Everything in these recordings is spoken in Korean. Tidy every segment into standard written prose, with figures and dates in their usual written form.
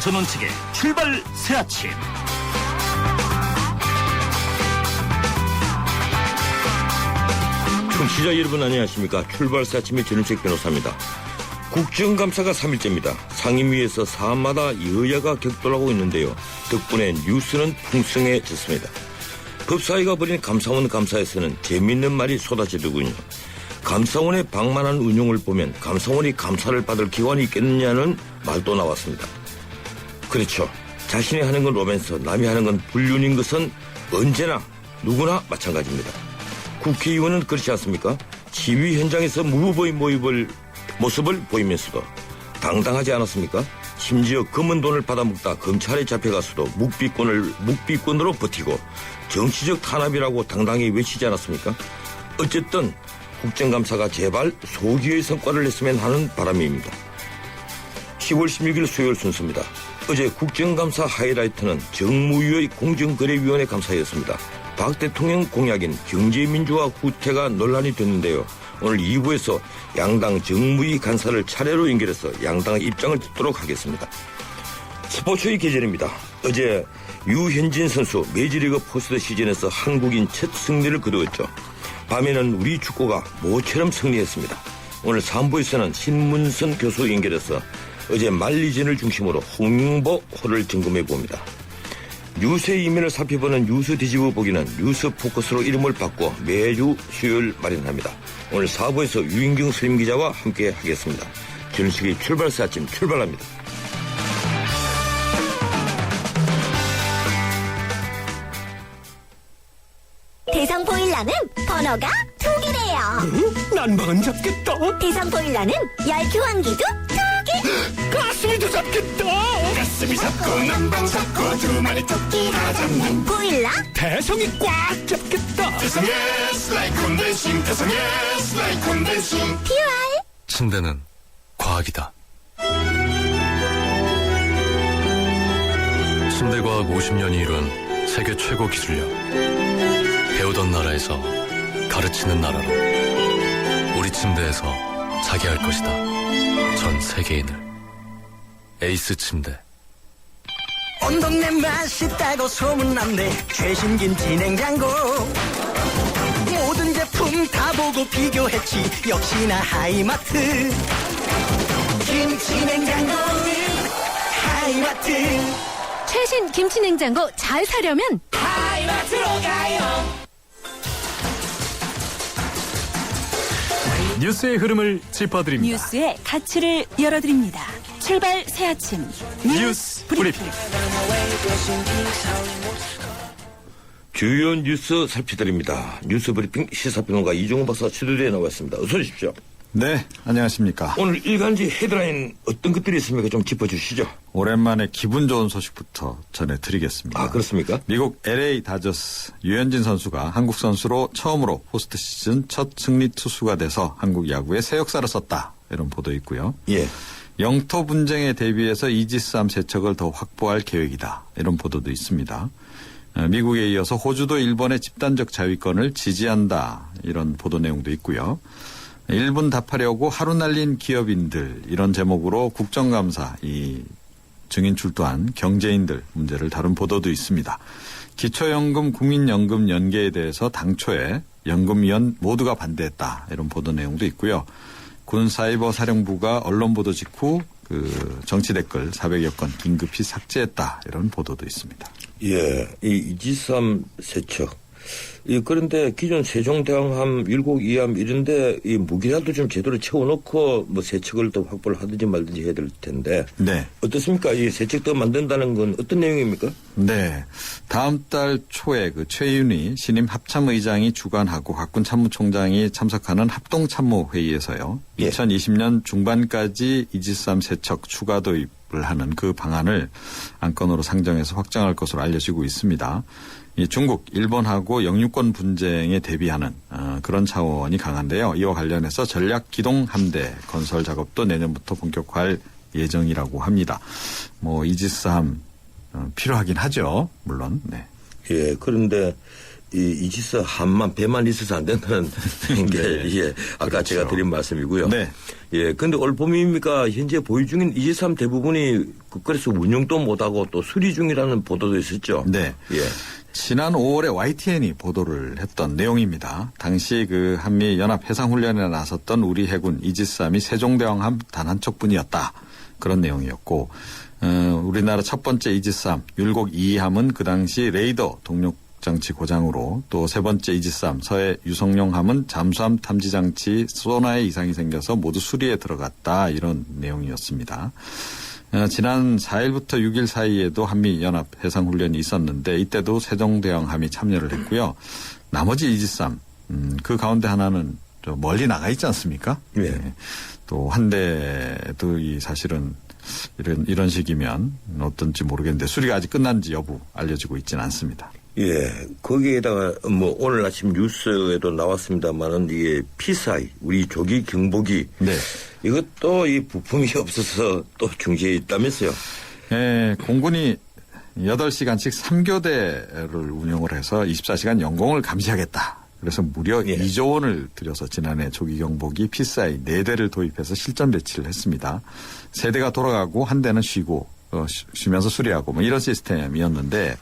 전원책의 출발 새아침. 청취자 여러분 안녕하십니까. 출발 새아침의 전원책 변호사입니다. 국정감사가 3일째입니다. 상임위에서 사안마다 여야가 격돌하고 있는데요. 덕분에 뉴스는 풍성해졌습니다. 법사위가 벌인 감사원 감사에서는 재미있는 말이 쏟아지더군요. 감사원에 방만한 운용을 보면 감사원이 감사를 받을 기관이 있겠느냐는 말도 나왔습니다. 그렇죠. 자신이 하는 건 로맨스, 남이 하는 건 불륜인 것은 언제나 누구나 마찬가지입니다. 국회의원은 그렇지 않습니까? 시위 현장에서 무부보의 모습을 보이면서도 당당하지 않았습니까? 심지어 검은 돈을 받아먹다 검찰에 잡혀가서도 묵비권으로 버티고 정치적 탄압이라고 당당히 외치지 않았습니까? 어쨌든 국정감사가 제발 소기의 성과를 냈으면 하는 바람입니다. 10월 16일 수요일 순서입니다. 어제 국정감사 하이라이트는 정무위의 공정거래위원회 감사였습니다. 박 대통령 공약인 경제민주화 후퇴가 논란이 됐는데요. 오늘 2부에서 양당 정무위 간사를 차례로 연결해서 양당의 입장을 듣도록 하겠습니다. 스포츠의 계절입니다. 어제 유현진 선수 메이저리그 포스트 시즌에서 한국인 첫 승리를 거두었죠. 밤에는 우리 축구가 모처럼 승리했습니다. 오늘 3부에서는 신문선 교수 연결해서 어제 말리전을 중심으로 홍보호를 점검해 봅니다. 뉴스의 이면을 살펴보는 뉴스 뒤집어 보기는 뉴스 포커스로 이름을 바꿔 매주 수요일 마련합니다. 오늘 4부에서 유인경 선임기자와 함께 하겠습니다. 전식의 출발사 아침 출발합니다. 대상 보일러는 번호가 2개래요. 난방은 잡겠다. 대상 보일러는 열 교환기도 2개. 가스미도 잡겠다. 가스미 잡고 난방 잡고 두 마리 토끼 다 잡는 보일러 대성이 꽉 잡겠다. 대성의 슬라이 콘덴싱, 대성의 슬라이 콘덴싱. 퓨얼. 침대는 과학이다. 침대과학 50년이 이룬 세계 최고 기술력. 배우던 나라에서 가르치는 나라로 우리 침대에서 자기 할 것이다. 전 세계인을. 에이스 침대. 온 동네 맛있다고 소문난데 최신 김치 냉장고 모든 제품 다 보고 비교했지 역시나 하이마트 김치 냉장고는 하이마트. 최신 김치냉장고 잘 사려면 하이마트로 가요. 뉴스의 흐름을 짚어드립니다. 뉴스의 가치를 열어드립니다. 출발 새아침 뉴스 브리핑. 주요 뉴스 살펴드립니다. 뉴스 브리핑 시사평론가 이종훈 박사 스튜디오에 나왔습니다. 어서 오십시오. 네, 안녕하십니까. 오늘 일간지 헤드라인 어떤 것들이 있습니까? 좀 짚어주시죠. 오랜만에 기분 좋은 소식부터 전해드리겠습니다. 아, 그렇습니까? 미국 LA 다저스 유현진 선수가 한국 선수로 처음으로 포스트 시즌 첫 승리 투수가 돼서 한국 야구의 새 역사를 썼다. 이런 보도 있고요. 예. 영토 분쟁에 대비해서 이지스함 세척을 더 확보할 계획이다. 이런 보도도 있습니다. 미국에 이어서 호주도 일본의 집단적 자위권을 지지한다. 이런 보도 내용도 있고요. 일본 답하려고 하루 날린 기업인들 이런 제목으로 국정감사 이 증인 출두한 경제인들 문제를 다룬 보도도 있습니다. 기초연금 국민연금 연계에 대해서 당초에 연금위원 모두가 반대했다 이런 보도 내용도 있고요. 군사이버사령부가 언론 보도 직후 정치 댓글 400여 건 긴급히 삭제했다 이런 보도도 있습니다. 예, 이 이지스함 세척. 그런데 기존 세종대왕함, 율곡이함 이런데 이 무기라도 좀 제대로 채워놓고 뭐 세척을 또 확보를 하든지 말든지 해야 될 텐데. 네. 어떻습니까? 이 세척도 만든다는 건 어떤 내용입니까? 네. 다음 달 초에 최윤희 신임 합참의장이 주관하고 각군 참모총장이 참석하는 합동참모회의에서요. 예. 2020년 중반까지 이지스함 세척 추가 도입을 하는 그 방안을 안건으로 상정해서 확정할 것으로 알려지고 있습니다. 이 중국, 일본하고 영유권 분쟁에 대비하는 그런 차원이 강한데요. 이와 관련해서 전략 기동 함대 건설 작업도 내년부터 본격화할 예정이라고 합니다. 뭐 이지스함 필요하긴 하죠. 물론. 네. 예. 그런데 이지스 한만 배만 있어서 안 된다는 게 예, 아까 그렇죠. 제가 드린 말씀이고요. 네. 예, 근데 올 봄입니까 현재 보유 중인 이지스 대부분이 국거래소 운영도 못하고 또 수리 중이라는 보도도 있었죠. 네. 예. 지난 5월에 YTN이 보도를 했던 내용입니다. 당시 그 한미 연합 해상 훈련에 나섰던 우리 해군 이지스함이 세종대왕함 단 한 척뿐이었다. 그런 내용이었고, 우리나라 첫 번째 이지스함 율곡 2함은 그 당시 레이더 동력 장치 고장으로, 또 세 번째 이지스함 서해 유성룡함은 잠수함 탐지 장치 소나에 이상이 생겨서 모두 수리에 들어갔다. 이런 내용이었습니다. 지난 4일부터 6일 사이에도 한미연합 해상훈련이 있었는데 이때도 세종대왕함이 참여를 했고요. 나머지 이지스함 그 가운데 하나는 저 멀리 나가 있지 않습니까? 네. 네. 또 한 대도 이 사실은 이런 식이면 어떤지 모르겠는데 수리가 아직 끝난지 여부 알려지고 있지는 않습니다. 예, 거기에다가 뭐 오늘 아침 뉴스에도 나왔습니다만은 이게 피사이 우리 조기 경보기 네. 이것도 이 부품이 없어서 또 중지해 있다면서요. 예, 공군이 8시간씩 3교대를 운영을 해서 24시간 영공을 감시하겠다. 그래서 무려 예. 2조 원을 들여서 지난해 조기 경보기 피사이 4대를 도입해서 실전 배치를 했습니다. 3대가 돌아가고 한 대는 쉬면서 수리하고 뭐 이런 시스템이었는데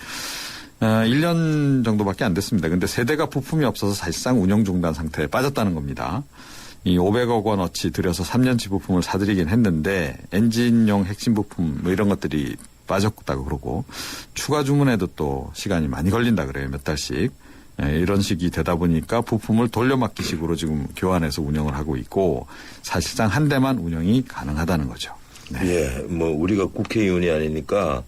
1년 정도밖에 안 됐습니다. 근데 3대가 부품이 없어서 사실상 운영 중단 상태에 빠졌다는 겁니다. 이 500억 원어치 들여서 3년치 부품을 사들이긴 했는데 엔진용 핵심 부품 뭐 이런 것들이 빠졌다고 그러고 추가 주문에도 또 시간이 많이 걸린다 그래요. 몇 달씩. 이런 식이 되다 보니까 부품을 돌려막기식으로 지금 교환해서 운영을 하고 있고 사실상 한 대만 운영이 가능하다는 거죠. 네. 예, 뭐 우리가 국회의원이 아니니까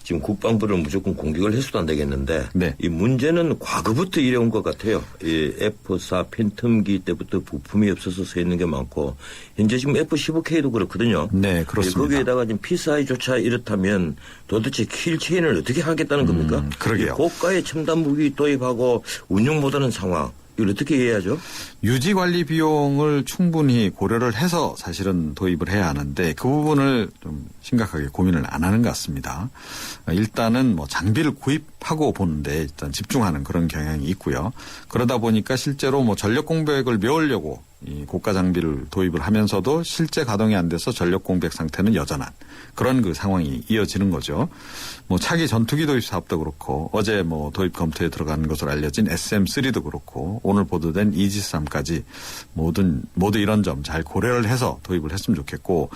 지금 국방부를 무조건 공격을 해서도 안 되겠는데 네. 이 문제는 과거부터 이래온 것 같아요. 이 F4 팬텀기 때부터 부품이 없어서 서 있는 게 많고 현재 지금 F-15K도 그렇거든요. 네, 그렇습니다. 거기에다가 지금 P4I조차 이렇다면 도대체 킬체인을 어떻게 하겠다는 겁니까? 그러게요. 이 고가의 첨단 무기 도입하고 운용 못하는 상황. 이걸 어떻게 이해하죠? 유지 관리 비용을 충분히 고려를 해서 사실은 도입을 해야 하는데 그 부분을 좀 심각하게 고민을 안 하는 것 같습니다. 일단은 뭐 장비를 구입하고 보는데 일단 집중하는 그런 경향이 있고요. 그러다 보니까 실제로 뭐 전력 공백을 메우려고 이 고가 장비를 도입을 하면서도 실제 가동이 안 돼서 전력 공백 상태는 여전한 그런 그 상황이 이어지는 거죠. 뭐 차기 전투기 도입 사업도 그렇고 어제 뭐 도입 검토에 들어가는 것으로 알려진 SM3도 그렇고 오늘 보도된 이지스함까지 모두 이런 점 잘 고려를 해서 도입을 했으면 좋겠고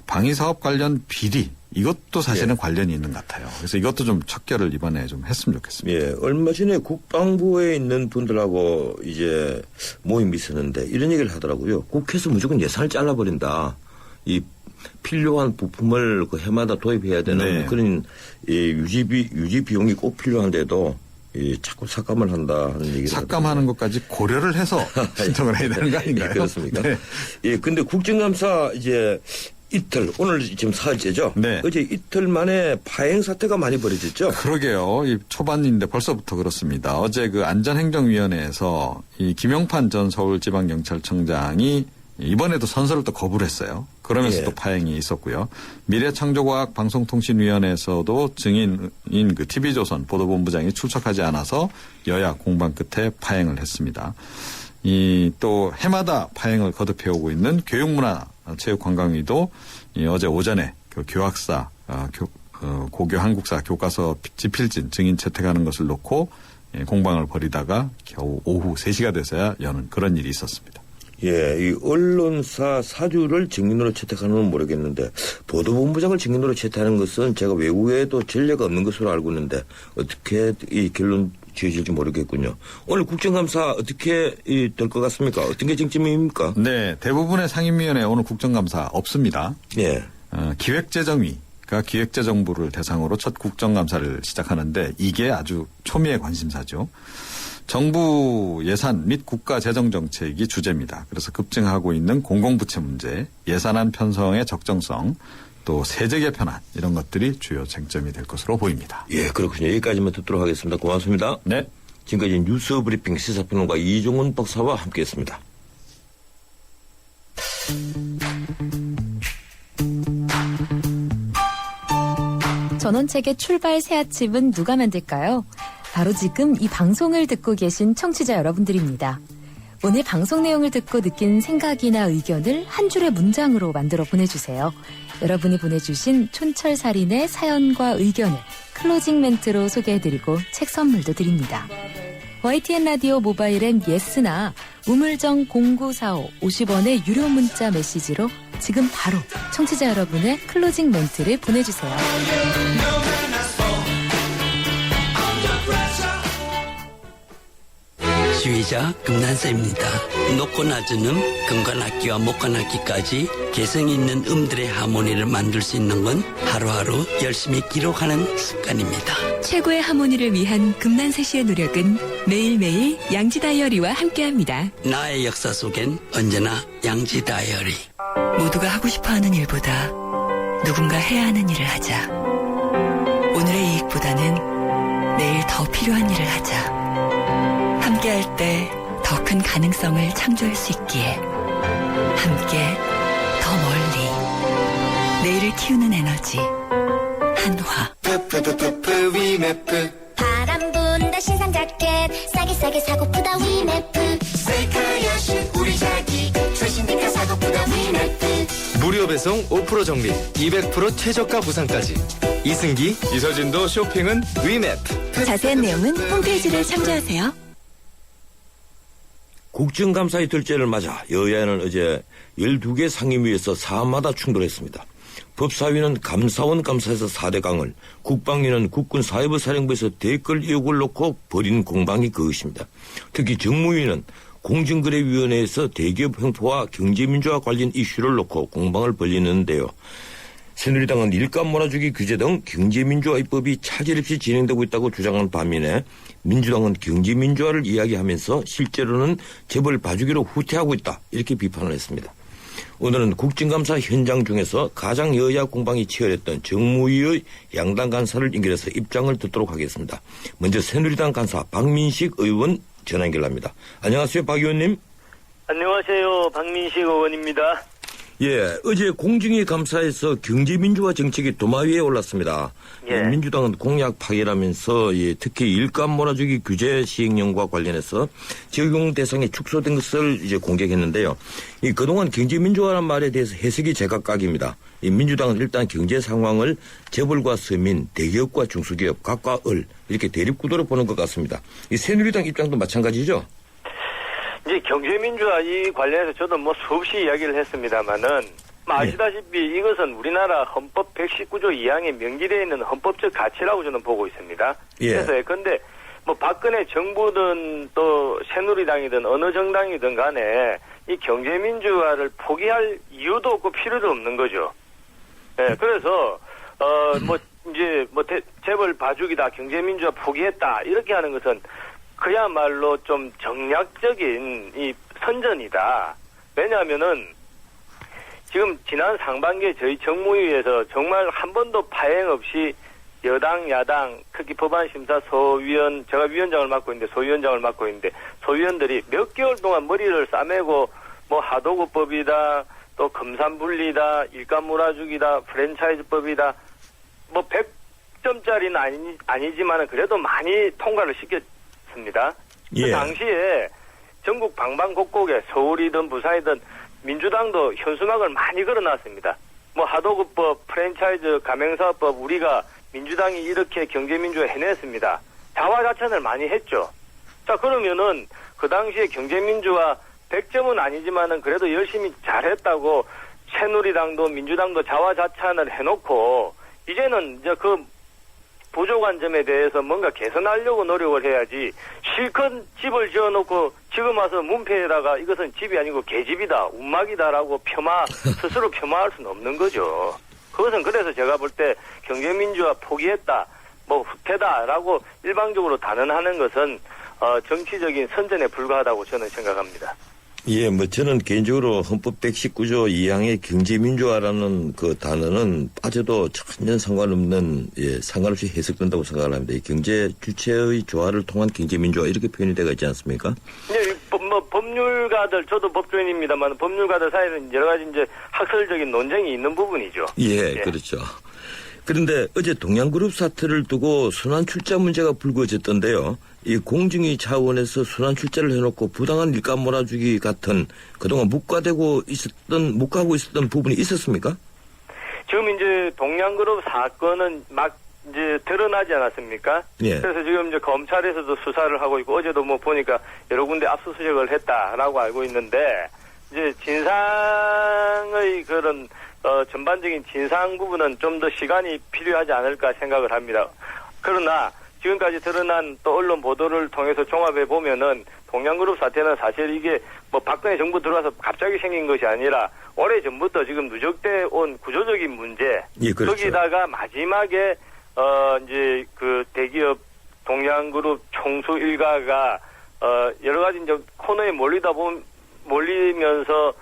방위 사업 관련 비리 이것도 사실은 관련이 있는 것 같아요. 그래서 이것도 좀 척결을 이번에 좀 했으면 좋겠습니다. 예, 얼마 전에 국방부에 있는 분들하고 이제 모임이 있었는데 이런 얘기를 하더라고요. 국회에서 무조건 예산을 잘라버린다. 이 필요한 부품을 그 해마다 도입해야 되는 네. 그런 유지 비용이 꼭 필요한데도 자꾸 삭감을 한다 하는 얘기를 삭감하는 것까지 고려를 해서 신청을 해야 되는 거 아닌가요? 그렇습니까? 네. 예, 근데 국정감사 이제 이틀 오늘 지금 사흘째죠. 네. 어제 이틀 만에 파행 사태가 많이 벌어졌죠. 그러게요. 이 초반인데 벌써부터 그렇습니다. 어제 그 안전행정위원회에서 이 김용판 전 서울지방경찰청장이 이번에도 선서를 또 거부를 했어요. 그러면서 예. 또 파행이 있었고요. 미래창조과학방송통신위원회에서도 증인인 그 TV조선 보도본부장이 출석하지 않아서 여야 공방 끝에 파행을 했습니다. 이 또 해마다 파행을 거듭해오고 있는 교육문화체육관광위도 어제 오전에 그 교학사 고교 한국사 교과서 지필진 증인 채택하는 것을 놓고 공방을 벌이다가 겨우 오후 3시가 돼서야 여는 그런 일이 있었습니다. 예, 이 언론사 사주를 증인으로 채택하는 건 모르겠는데 보도본부장을 증인으로 채택하는 것은 제가 외국에도 전례가 없는 것으로 알고 있는데 어떻게 이 결론 지어질지 모르겠군요. 오늘 국정감사 어떻게 될 것 같습니까? 어떤 게 쟁점입니까? 네, 대부분의 상임위원회 오늘 국정감사 없습니다. 예. 기획재정위가 기획재정부를 대상으로 첫 국정감사를 시작하는데 이게 아주 초미의 관심사죠. 정부 예산 및 국가 재정 정책이 주제입니다. 그래서 급증하고 있는 공공부채 문제, 예산안 편성의 적정성, 또 세제 개편안 이런 것들이 주요 쟁점이 될 것으로 보입니다. 예, 그렇군요. 여기까지만 듣도록 하겠습니다. 고맙습니다. 네. 지금까지 뉴스 브리핑 시사평론가 이종훈 박사와 함께했습니다. 전원책의 출발 새 아침은 누가 만들까요? 바로 지금 이 방송을 듣고 계신 청취자 여러분들입니다. 오늘 방송 내용을 듣고 느낀 생각이나 의견을 한 줄의 문장으로 만들어 보내주세요. 여러분이 보내주신 촌철살인의 사연과 의견을 클로징 멘트로 소개해드리고 책 선물도 드립니다. YTN 라디오 모바일 앱 예스나 우물정 0945 50원의 유료 문자 메시지로 지금 바로 청취자 여러분의 클로징 멘트를 보내주세요. 지휘자 금난사입니다. 높고 낮은 금관악기와 목관악기까지 개성 있는 음들의 하모니를 만들 수 있는 건 하루하루 열심히 기록하는 습관입니다. 최고의 하모니를 위한 금난세 씨의 노력은 매일매일 양지 다이어리와 함께합니다. 나의 역사 속엔 언제나 양지 다이어리. 모두가 하고 싶어하는 일보다 누군가 해야 하는 일을 하자. 오늘의 이익보다는 내일 더 필요한 일을 하자. 함께할 때 더 큰 가능성을 창조할 수 있기에 함께 더 멀리 내일을 키우는 에너지 한화. 바람 분다 신상 자켓 싸게 사고프다 위메프 셀카야신 우리 자기 최신니까 사고프다 위메프. 무료 배송 5% 정리 200% 최저가 보상까지. 이승기 이서진도 쇼핑은 위맵. 자세한 내용은 홈페이지를 참조하세요. 국정감사 이틀째를 맞아 여야는 어제 12개 상임위에서 사안마다 충돌했습니다. 법사위는 감사원 감사에서 4대 강을, 국방위는 국군사회부 사령부에서 댓글 의혹을 놓고 벌인 공방이 그것입니다. 특히 정무위는 공정거래위원회에서 대기업 횡포와 경제민주화 관련 이슈를 놓고 공방을 벌이는데요. 새누리당은 일감 몰아주기 규제 등 경제민주화 입법이 차질 없이 진행되고 있다고 주장한 반면에 민주당은 경제민주화를 이야기하면서 실제로는 재벌 봐주기로 후퇴하고 있다 이렇게 비판을 했습니다. 오늘은 국정감사 현장 중에서 가장 여야 공방이 치열했던 정무위의 양당 간사를 연결해서 입장을 듣도록 하겠습니다. 먼저 새누리당 간사 박민식 의원 전화 연결합니다. 안녕하세요, 박 의원님. 안녕하세요, 박민식 의원입니다. 예, 어제 공정위 감사에서 경제민주화 정책이 도마 위에 올랐습니다. 예. 민주당은 공약 파기라면서 특히 일감 몰아주기 규제 시행령과 관련해서 적용 대상이 축소된 것을 이제 공격했는데요. 그동안 경제민주화라는 말에 대해서 해석이 제각각입니다. 민주당은 일단 경제 상황을 재벌과 서민, 대기업과 중소기업, 각과 을 이렇게 대립구도로 보는 것 같습니다. 이 새누리당 입장도 마찬가지죠? 이제 경제민주화 이 관련해서 저도 수없이 이야기를 했습니다만은 아시다시피 이것은 우리나라 헌법 119조 2항에 명기되어 있는 헌법적 가치라고 저는 보고 있습니다. 예. 그래서 근데 박근혜 정부든 또 새누리당이든 어느 정당이든 간에 이 경제민주화를 포기할 이유도 없고 필요도 없는 거죠. 예, 그래서 재벌 봐주기다, 경제민주화 포기했다 이렇게 하는 것은 그야말로 좀 정략적인 이 선전이다. 왜냐하면은 지금 지난 상반기에 저희 정무위에서 정말 한 번도 파행 없이 여당, 야당, 특히 법안심사소위원, 제가 위원장을 맡고 있는데 소위원장을 맡고 있는데 소위원들이 몇 개월 동안 머리를 싸매고 하도급법이다, 또 검산분리다, 일감 몰아주기다, 프랜차이즈법이다, 100점짜리는 아니지만은 그래도 많이 통과를 시켰습니다. 예. 그 당시에 전국 방방곡곡에 서울이든 부산이든 민주당도 현수막을 많이 걸어놨습니다. 하도급법, 프랜차이즈, 가맹사업법 우리가 민주당이 이렇게 경제민주화 해냈습니다. 자화자찬을 많이 했죠. 자, 그러면은 그 당시에 경제민주화 100점은 아니지만은 그래도 열심히 잘했다고 새누리당도 민주당도 자화자찬을 해놓고 이제는 이제 그 부족한 점에 대해서 뭔가 개선하려고 노력을 해야지 실컷 집을 지어놓고 지금 와서 문패에다가 이것은 집이 아니고 개집이다, 운막이다라고 스스로 폄하할 수는 없는 거죠. 그것은 그래서 제가 볼 때 경제민주화 포기했다, 후퇴다라고 일방적으로 단언하는 것은 정치적인 선전에 불과하다고 저는 생각합니다. 예, 저는 개인적으로 헌법 119조 2항의 경제민주화라는 그 단어는 빠져도 전혀 상관없는, 상관없이 해석된다고 생각을 합니다. 이 경제 주체의 조화를 통한 경제민주화 이렇게 표현이 되어 있지 않습니까? 네, 법률가들, 저도 법조인입니다만 법률가들 사이에는 여러 가지 이제 학설적인 논쟁이 있는 부분이죠. 예, 그렇죠. 그런데 어제 동양그룹 사태를 두고 순환 출자 문제가 불거졌던데요. 이 공정위 차원에서 순환 출자를 해놓고 부당한 일감 몰아주기 같은 그동안 묵과하고 있었던 부분이 있었습니까? 지금 이제 동양그룹 사건은 막 이제 드러나지 않았습니까? 예. 그래서 지금 이제 검찰에서도 수사를 하고 있고 어제도 뭐 보니까 여러 군데 압수수색을 했다라고 알고 있는데 이제 진상의 그런 전반적인 진상 부분은 좀 더 시간이 필요하지 않을까 생각을 합니다. 그러나 지금까지 드러난 또 언론 보도를 통해서 종합해 보면은 동양그룹 사태는 사실 이게 뭐 박근혜 정부 들어와서 갑자기 생긴 것이 아니라 오래 전부터 지금 누적돼 온 구조적인 문제. 예, 그렇죠. 거기다가 마지막에 이제 그 대기업 동양그룹 총수 일가가 여러 가지 이제 코너에 몰리면서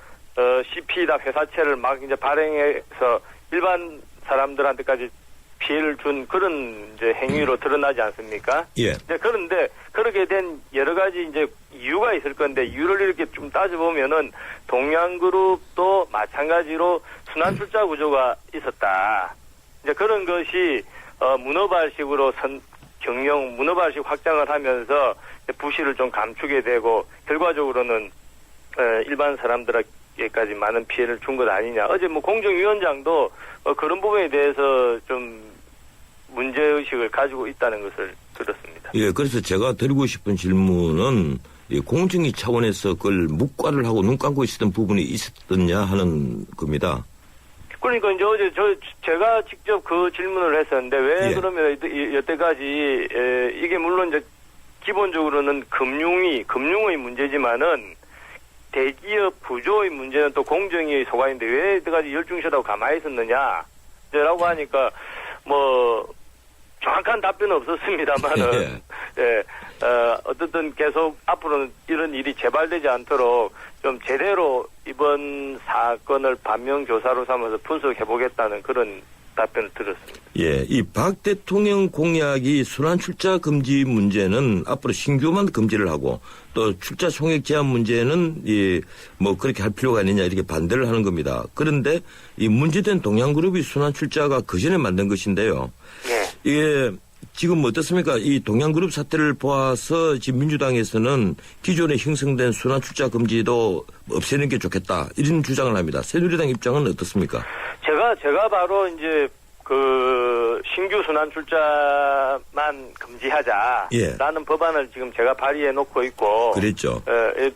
CP다 회사채를 막 이제 발행해서 일반 사람들한테까지 피해를 준 그런 이제 행위로 드러나지 않습니까? 예. 이제 그런데 그렇게 된 여러 가지 이제 이유가 있을 건데 이유를 이렇게 좀 따져보면은 동양그룹도 마찬가지로 순환 출자 구조가 있었다. 이제 그런 것이 문어발식으로 문어발식 확장을 하면서 부실을 좀 감추게 되고 결과적으로는 일반 사람들에게까지 많은 피해를 준 것 아니냐. 어제 뭐 공정위원장도 그런 부분에 대해서 좀 문제의식을 가지고 있다는 것을 들었습니다. 예, 그래서 제가 드리고 싶은 질문은 공정위 차원에서 그걸 묵과를 하고 눈 감고 있었던 부분이 있었느냐 하는 겁니다. 그러니까 이제 어제 제가 직접 그 질문을 했었는데 왜 그러면 여태까지 이게 물론 이제 기본적으로는 금융의 문제지만은 대기업 구조의 문제는 또 공정위의 소관인데 왜 여태까지 열중시하다고 가만히 있었느냐 라고 하니까 뭐 정확한 답변은 없었습니다만은 어쨌든 계속 앞으로는 이런 일이 재발되지 않도록 좀 제대로 이번 사건을 반면교사로 삼아서 분석해보겠다는 그런 답변을 들었습니다. 예, 이 박 대통령 공약이 순환 출자 금지 문제는 앞으로 신규만 금지를 하고 또 출자 총액 제한 문제는 뭐 그렇게 할 필요가 아니냐 이렇게 반대를 하는 겁니다. 그런데 이 문제된 동양그룹이 순환 출자가 그 전에 만든 것인데요. 네. 이게 지금 어떻습니까? 이 동양그룹 사태를 보아서 지금 민주당에서는 기존에 형성된 순환 출자 금지도 없애는 게 좋겠다 이런 주장을 합니다. 새누리당 입장은 어떻습니까? 제가 바로 이제 그 신규 순환 출자만 금지하자라는 법안을 지금 제가 발의해 놓고 있고 그랬죠.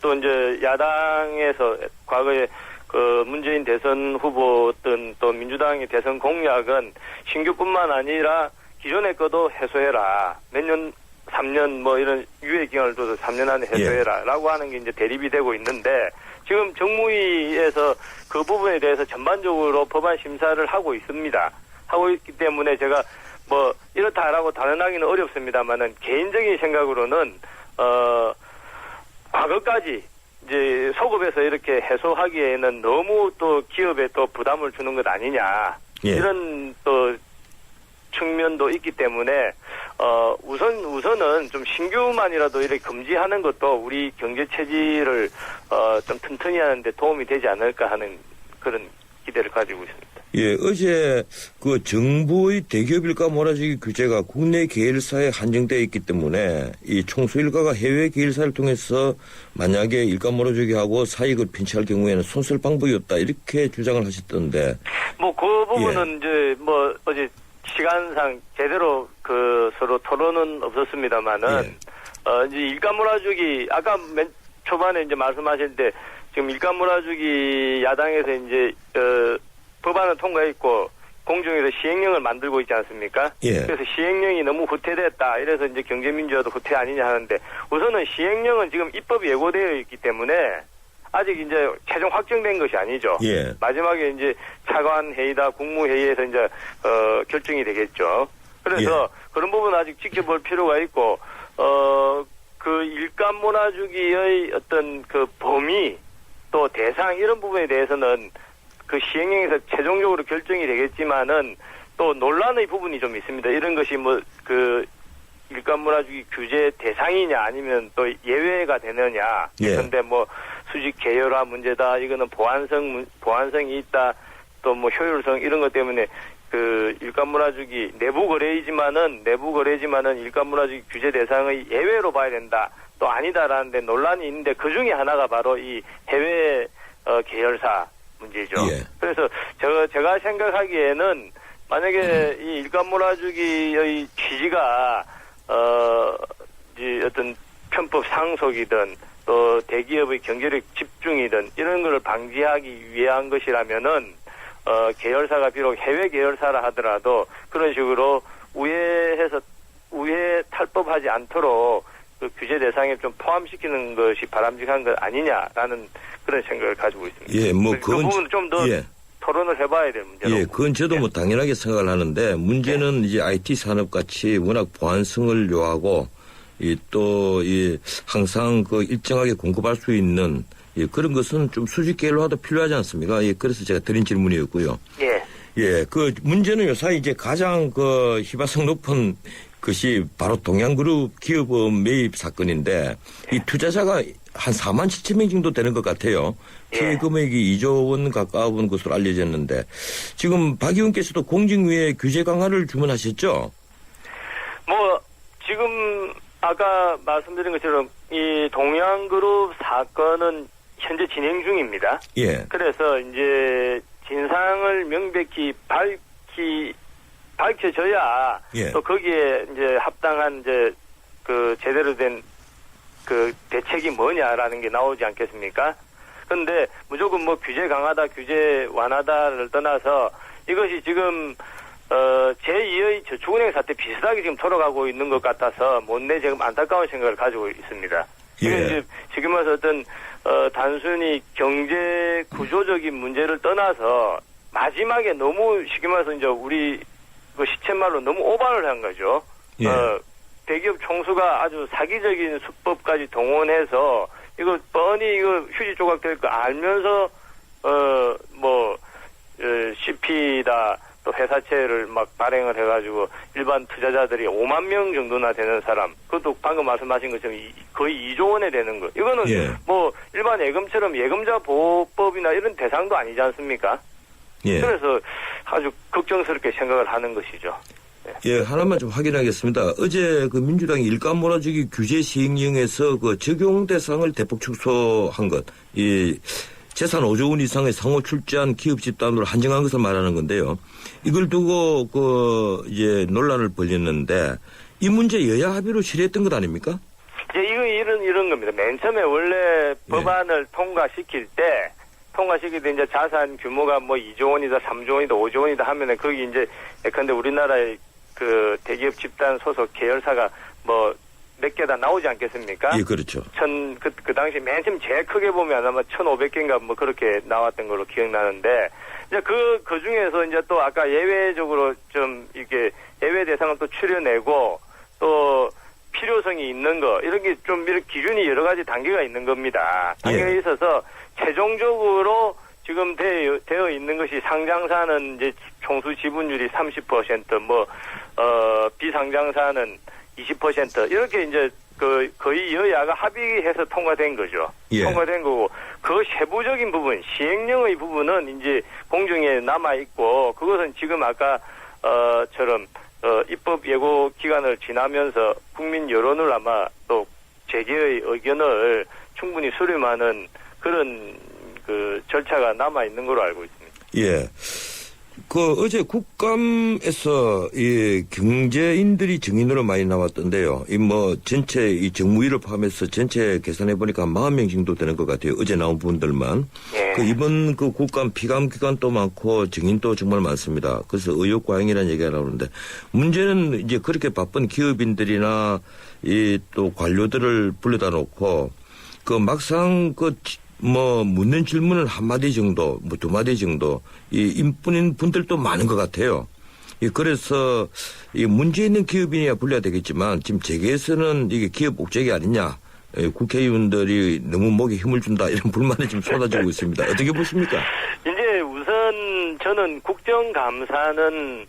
또 이제 야당에서 과거에 그 문재인 대선 후보든 또 민주당의 대선 공약은 신규뿐만 아니라 기존의 거도 해소해라. 몇 년, 3년 뭐 이런 유예 기간을 둬서 3년 안에 해소해라. 라고 하는 게 이제 대립이 되고 있는데 지금 정무위에서 그 부분에 대해서 전반적으로 법안 심사를 하고 있습니다. 하고 있기 때문에 제가 뭐 이렇다라고 단언하기는 어렵습니다만은 개인적인 생각으로는 과거까지 이제 소급해서 이렇게 해소하기에는 너무 또 기업에 또 부담을 주는 것 아니냐. 이런 또 측면도 있기 때문에 우선은 좀 신규만이라도 이렇게 금지하는 것도 우리 경제 체질을 좀 튼튼히 하는데 도움이 되지 않을까 하는 그런 기대를 가지고 있습니다. 예, 어제 그 정부의 대기업 일가 몰아주기 규제가 국내 계열사에 한정되어 있기 때문에 이 총수 일가가 해외 계열사를 통해서 만약에 일가 몰아주기 하고 사익을 핀치할 경우에는 손쓸 방법이 없다 이렇게 주장을 하셨던데. 뭐 그 부분은 이제 뭐 어제 시간상 제대로 그 서로 토론은 없었습니다만은 이제 일감 몰아주기 아까 맨 초반에 이제 말씀하실 때 지금 일감 몰아주기 야당에서 이제 법안을 통과했고 공정에서 시행령을 만들고 있지 않습니까? 그래서 시행령이 너무 후퇴됐다. 이래서 이제 경제민주화도 후퇴 아니냐 하는데 우선은 시행령은 지금 입법이 예고되어 있기 때문에 아직 이제 최종 확정된 것이 아니죠. 마지막에 이제 차관 회의다 국무회의에서 이제 결정이 되겠죠. 그래서 그런 부분 아직 지켜볼 필요가 있고 그 일감 몰아주기의 어떤 그 범위 또 대상 이런 부분에 대해서는 그 시행령에서 최종적으로 결정이 되겠지만은 또 논란의 부분이 좀 있습니다. 이런 것이 뭐 그 일감 몰아주기 규제 대상이냐 아니면 또 예외가 되느냐. 그런데 뭐 수직 계열화 문제다. 이거는 보안성이 있다. 또 뭐 효율성 이런 것 때문에 그 그 일감문화주기 내부 거래지만은 일감문화주기 규제 대상의 예외로 봐야 된다. 또 아니다라는 데 논란이 있는데 그 중에 하나가 바로 이 해외 계열사 문제죠. 예. 그래서 제가 생각하기에는 만약에 이 일감문화주기의 취지가 어떤 편법 상속이든 또 대기업의 경제력 집중이든 이런 걸 방지하기 위한 것이라면은 계열사가 비록 해외 계열사라 하더라도 그런 식으로 우회 탈법하지 않도록 그 규제 대상에 좀 포함시키는 것이 바람직한 것 아니냐라는 그런 생각을 가지고 있습니다. 예, 뭐 그 부분은 좀 더 토론을 해봐야 될 문제라고. 예, 그건 저도 뭐 당연하게 생각을 하는데 문제는 이제 IT 산업 같이 워낙 보안성을 요하고 항상 그 일정하게 공급할 수 있는 그런 것은 좀 수직 계열화도 필요하지 않습니까? 그래서 제가 드린 질문이었고요. 예, 그 문제는 요사이 이제 가장 그 희바성 높은 것이 바로 동양그룹 기업업 매입 사건인데 이 투자자가 한 4만 7천 명 정도 되는 것 같아요. 피해 금액이 2조 원 가까운 것으로 알려졌는데 지금 박 의원께서도 공직위에 규제 강화를 주문하셨죠? 뭐 지금 아까 말씀드린 것처럼 이 동양그룹 사건은 현재 진행 중입니다. 예. 그래서 이제 진상을 명백히 밝혀져야 또 거기에 이제 합당한 이제 그 제대로 된 그 대책이 뭐냐라는 게 나오지 않겠습니까? 그런데 무조건 뭐 규제 강하다, 규제 완화다를 떠나서 이것이 지금 제2의 저축은행 사태 비슷하게 지금 돌아가고 있는 것 같아서 못내 지금 안타까운 생각을 가지고 있습니다. 이제 지금 와서 어떤 단순히 경제 구조적인 문제를 떠나서 마지막에 너무 쉽게 말해서 이제 우리 그 시쳇말로 너무 오반을 한 거죠. 대기업 총수가 아주 사기적인 수법까지 동원해서 이거 뻔히 이거 휴지 조각 될 거 알면서 CP다 또 회사채를 막 발행을 해가지고 일반 투자자들이 5만 명 정도나 되는 사람, 그것도 방금 말씀하신 것처럼 거의 2조 원에 되는 거. 이거는 뭐 일반 예금처럼 예금자 보호법이나 이런 대상도 아니지 않습니까? 그래서 아주 걱정스럽게 생각을 하는 것이죠. 예, 하나만 좀 확인하겠습니다. 어제 그 민주당이 일감 몰아주기 규제 시행령에서 그 적용 대상을 대폭 축소한 것, 이 재산 5조 원 이상의 상호 출자한 기업 집단으로 한정한 것을 말하는 건데요. 이걸 두고 이제 논란을 벌였는데 이 문제 여야 합의로 실의했던 것 아닙니까? 이런 겁니다. 맨 처음에 원래 법안을 통과시킬 때 이제 자산 규모가 뭐 2조 원이다, 3조 원이다, 5조 원이다 하면은 거기 이제 예컨대 우리나라의 그 대기업 집단 소속 계열사가 뭐 몇 개 다 나오지 않겠습니까? 예, 그렇죠. 그 당시 맨 처음 제일 크게 보면 아마 1,500개인가 뭐 그렇게 나왔던 걸로 기억나는데, 이제 그 중에서 이제 또 아까 예외적으로 좀 이렇게 예외 대상을 또 추려내고 또 필요성이 있는 거, 이런 게 좀 이런 기준이 여러 가지 단계가 있는 겁니다. 단계가 있어서 최종적으로 지금 되어 있는 것이 상장사는 이제 총수 지분율이 30%, 비상장사는 20% 이렇게 이제 거의 여야가 합의해서 통과된 거죠. 통과된 거고 그 세부적인 부분, 시행령의 부분은 이제 공정에 남아 있고 그것은 지금 아까처럼 입법 예고 기간을 지나면서 국민 여론을 아마 또 재개의 의견을 충분히 수렴하는 그런 그 절차가 남아 있는 걸로 알고 있습니다. 예. 어제 국감에서 이 경제인들이 증인으로 많이 나왔던데요. 전체 이 정무위를 포함해서 전체 계산해 보니까 40명 정도 되는 것 같아요. 어제 나온 분들만. 이번 국감 피감 기간도 많고 증인도 정말 많습니다. 그래서 의혹 과잉이라는 얘기가 나오는데 문제는 이제 그렇게 바쁜 기업인들이나 또 관료들을 불러다 놓고 막상 묻는 질문을 한마디 정도, 두 마디 정도, 인뿐인 분들도 많은 것 같아요. 그래서, 문제 있는 기업인이야 불려야 되겠지만, 지금 재계에서는 이게 기업 옥죄기 아니냐. 국회의원들이 너무 목에 힘을 준다. 이런 불만이 지금 쏟아지고 있습니다. 어떻게 보십니까? 이제 우선 저는 국정감사는,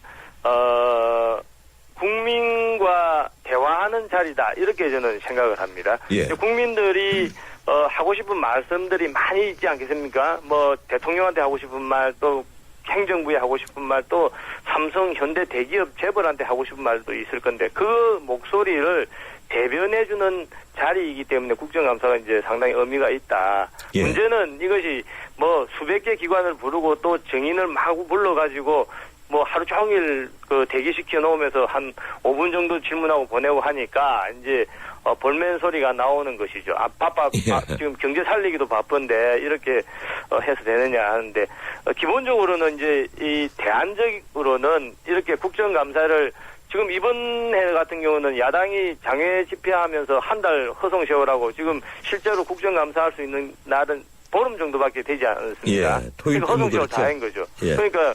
국민과 대화하는 자리다. 이렇게 저는 생각을 합니다. 국민들이 하고 싶은 말씀들이 많이 있지 않겠습니까? 뭐 대통령한테 하고 싶은 말, 또 행정부에 하고 싶은 말, 또 삼성, 현대 대기업 재벌한테 하고 싶은 말도 있을 건데 그 목소리를 대변해주는 자리이기 때문에 국정감사가 이제 상당히 의미가 있다. 예. 문제는 이것이 뭐 수백 개 기관을 부르고 또 증인을 마구 불러가지고 뭐 하루 종일 그 대기시켜 놓으면서 한 5분 정도 질문하고 보내고 하니까 이제 볼멘 소리가 나오는 것이죠. 지금 경제 살리기도 바쁜데 이렇게 해서 되느냐 하는데 기본적으로는 이제 이 대안적으로는 이렇게 국정감사를 지금 이번 해 같은 경우는 야당이 장외 집회하면서 한 달 허송 세월하고 지금 실제로 국정감사할 수 있는 날은 보름 정도밖에 되지 않습니다. 예, 토요일 그러니까 허송 세월 그렇죠. 다인 거죠. 예. 그러니까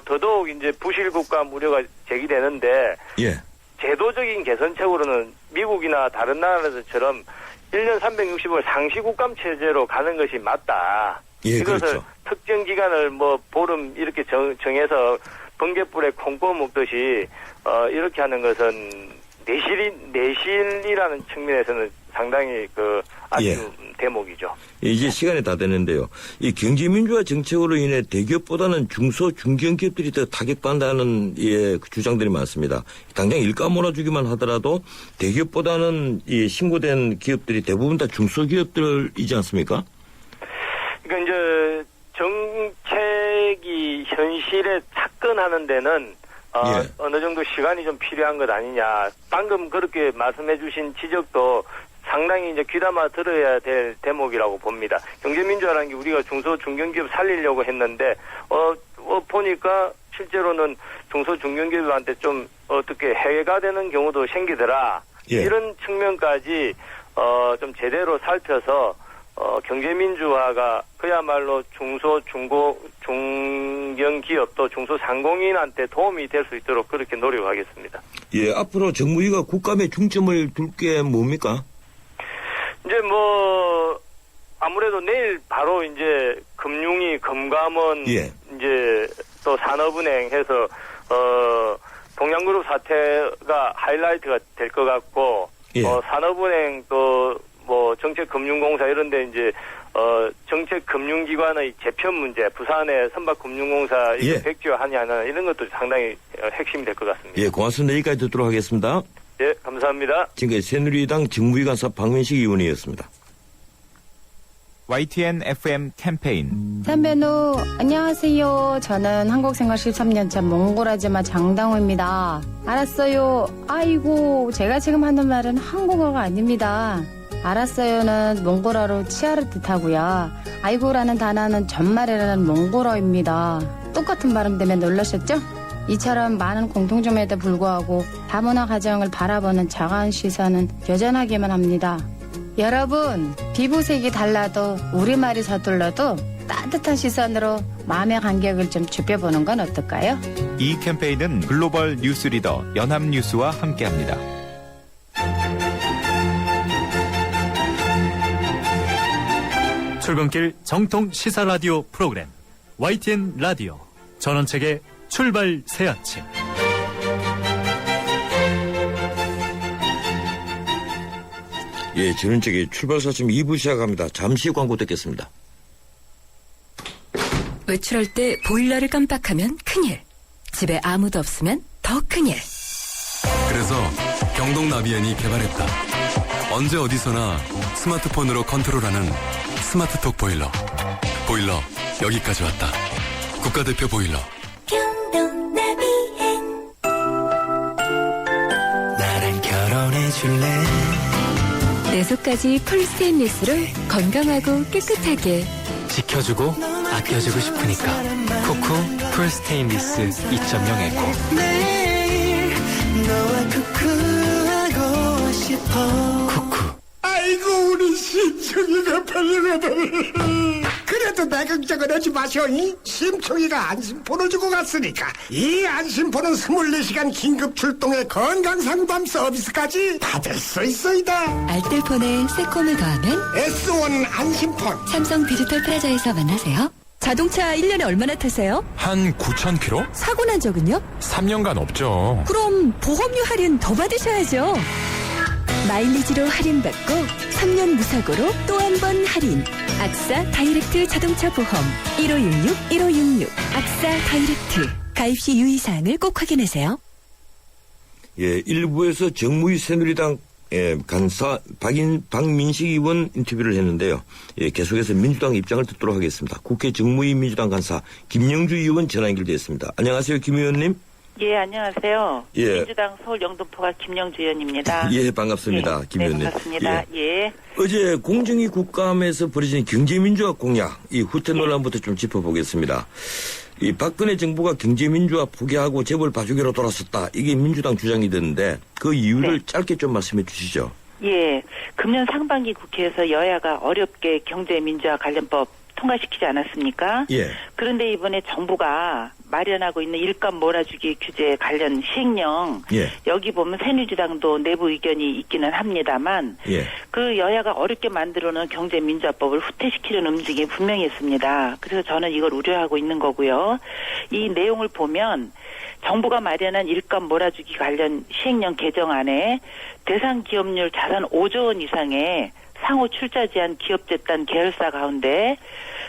더더욱 이제 부실국가 우려가 제기되는데 예. 제도적인 개선책으로는 미국이나 다른 나라들처럼 1년 360일 상시국감 체제로 가는 것이 맞다. 예, 이것을 그렇죠. 특정 기간을 뭐 보름 이렇게 정해서 번개불에 콩 구워 먹듯이 이렇게 하는 것은 내실이라는 측면에서는 상당히 그 아주 예. 대목이죠. 이제 시간이 다 됐는데요. 이 경제민주화 정책으로 인해 대기업보다는 중소 중견기업들이 더 타격받는다는 그 주장들이 많습니다. 당장 일가 몰아주기만 하더라도 대기업보다는 이 신고된 기업들이 대부분 다 중소기업들이지 않습니까? 그러니까 이제 정책이 현실에 접근하는 데는 예. 어느 정도 시간이 좀 필요한 것 아니냐. 방금 그렇게 말씀해 주신 지적도 상당히 이제 귀담아 들어야 될 대목이라고 봅니다. 경제민주화라는 게 우리가 중소 중견기업 살리려고 했는데 보니까 실제로는 중소 중견기업한테 좀 어떻게 해가 되는 경우도 생기더라. 예. 이런 측면까지 좀 제대로 살펴서 경제민주화가 그야말로 중소 중견기업 또 중소상공인한테 도움이 될 수 있도록 그렇게 노력하겠습니다. 예, 앞으로 정부위가 국감에 중점을 둘 게 뭡니까? 이제 뭐 아무래도 내일 바로 이제 금융위, 금감원, 예. 이제 또 산업은행 해서 동양그룹 사태가 하이라이트가 될 것 같고 예. 산업은행 또 뭐 정책금융공사 이런데 이제 정책금융기관의 재편 문제, 부산의 선박금융공사 예. 백지화하냐는 이런 것도 상당히 핵심이 될 것 같습니다. 예, 고맙습니다. 여기까지 듣도록 하겠습니다. 예, 감사합니다. 지금까지 새누리당 정무위간사 박민식 의원이었습니다. YTN FM 캠페인 선배노 안녕하세요. 저는 한국생활 13년차 몽골아줌마 장당호입니다. 알았어요. 아이고 제가 지금 하는 말은 한국어가 아닙니다. 알았어요는 몽골어로 치아를 뜻하고요. 아이고라는 단어는 전말이라는 몽골어입니다. 똑같은 발음 때문에 놀라셨죠? 이처럼 많은 공통점에도 불구하고 다문화 가정을 바라보는 차가운 시선은 여전하기만 합니다. 여러분, 피부색이 달라도 우리말이 서툴러도 따뜻한 시선으로 마음의 간격을 좀 좁혀보는 건 어떨까요? 이 캠페인은 글로벌 뉴스리더 연합뉴스와 함께합니다. 출근길 정통 시사 라디오 프로그램 YTN 라디오 전원책의 출발 새 아침. 예, 전원책의 출발사 아침 2부 시작합니다. 잠시 광고 듣겠습니다. 외출할 때 보일러를 깜빡하면 큰일. 집에 아무도 없으면 더 큰일. 그래서 경동나비엔이 개발했다. 언제 어디서나 스마트폰으로 컨트롤하는 스마트톡 보일러. 보일러 여기까지 왔다. 국가대표 보일러. 경동나비엔 나랑 결혼해줄래? 내 속까지 풀 스테인리스로 건강하고 깨끗하게 지켜주고 아껴주고 싶으니까 쿠쿠 풀 스테인리스 2.0 에코. 매일 너와 쿠쿠하고 싶어. 쿠쿠. 아이고 우리 심청이가 팔려가더니 그래도 내 걱정은 하지 마셔. 심청이가 안심폰을 주고 갔으니까 이 안심폰은 24시간 긴급 출동의 건강상담 서비스까지 받을 수 있어이다. 알뜰폰에 새콤을 더하면 S1 안심폰. 삼성 디지털 프라자에서 만나세요. 자동차 1년에 얼마나 타세요? 한 9,000km? 사고 난 적은요? 3년간 없죠. 그럼 보험료 할인 더 받으셔야죠. 마일리지로 할인받고 3년 무사고로 또 한 번 할인. 악사 다이렉트 자동차 보험 1566 악사 다이렉트. 가입 시 유의사항을 꼭 확인하세요. 예, 일부에서 정무위 새누리당 간사 박민식 의원 인터뷰를 했는데요. 예, 계속해서 민주당 입장을 듣도록 하겠습니다. 국회 정무위 민주당 간사 김영주 의원 전화 연결되었습니다. 안녕하세요, 김 의원님. 예, 안녕하세요. 예. 민주당 서울 영등포가 김영주 의원입니다. 예, 반갑습니다. 예, 김 네, 의원님. 반갑습니다. 예. 어제 공정위 국감에서 벌어진 경제민주화 공약, 이 후퇴 논란부터 좀 짚어보겠습니다. 이 박근혜 정부가 경제민주화 포기하고 재벌 봐주기로 돌아섰다. 이게 민주당 주장이 됐는데 그 이유를 짧게 좀 말씀해 주시죠. 예. 금년 상반기 국회에서 여야가 어렵게 경제민주화 관련법 통과시키지 않았습니까? 예. 그런데 이번에 정부가 마련하고 있는 일감 몰아주기 규제 관련 시행령 예. 여기 보면 새누리당도 내부 의견이 있기는 합니다만 예. 그 여야가 어렵게 만들어놓은 경제민주화법을 후퇴시키려는 움직임이 분명히 있습니다. 그래서 저는 이걸 우려하고 있는 거고요. 이 내용을 보면 정부가 마련한 일감 몰아주기 관련 시행령 개정안에 대상 기업률 자산 5조 원 이상의 상호 출자 제한 기업재단 계열사 가운데